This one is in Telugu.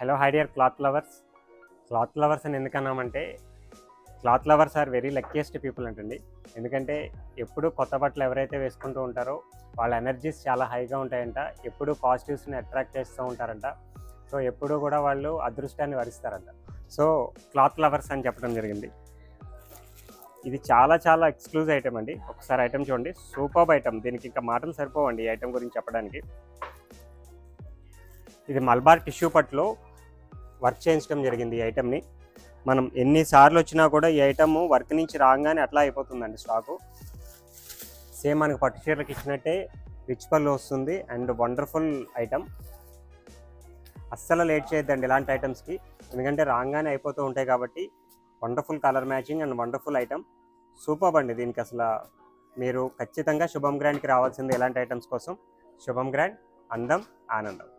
Hello hi dear cloth lovers అని ఎందుకన్నామంటే cloth lovers are very luckiest people అంటండి. ఎందుకంటే ఎప్పుడు కొత్త బట్టలు ఎవరైతే వేసుకుంటూ ఉంటారో వాళ్ళ ఎనర్జీస్ చాలా హైగా ఉంటాయంట. ఎప్పుడు పాజిటివ్స్ని అట్రాక్ట్ చేస్తూ ఉంటారంట. సో ఎప్పుడూ కూడా వాళ్ళు అదృష్టాన్ని వరిస్తారంట. సో క్లాత్ లవర్స్ అని చెప్పడం జరిగింది. ఇది చాలా చాలా ఎక్స్క్లూజివ్ ఐటమ్ అండి. ఒకసారి ఐటమ్ చూడండి, సూపర్బ్ ఐటమ్. దీనికి ఇంకా మాటలు సరిపోవండి ఈ ఐటమ్ గురించి చెప్పడానికి. ఇది మల్బార్ టిష్యూ పట్టులో వర్క్ చేయించడం జరిగింది. ఈ ఐటమ్ని మనం ఎన్నిసార్లు వచ్చినా కూడా ఈ ఐటమ్ వర్క్ నుంచి రాగానే అట్లా అయిపోతుందండి స్టాకు. సేమ్ మనకు పట్టు చీరలకు ఇచ్చినట్టే రిచ్ పళ్ళు వస్తుంది అండ్ వండర్ఫుల్ ఐటమ్. అస్సలు లేట్ చేయొద్దండి ఇలాంటి ఐటమ్స్కి, ఎందుకంటే రాగానే అయిపోతూ ఉంటాయి కాబట్టి. Wonderful colour matching and wonderful item, super అండి. దీనికి అసలు మీరు ఖచ్చితంగా శుభం గ్రాండ్కి రావాల్సింది ఇలాంటి ఐటమ్స్ కోసం. శుభం గ్రాండ్, అందం, ఆనందం.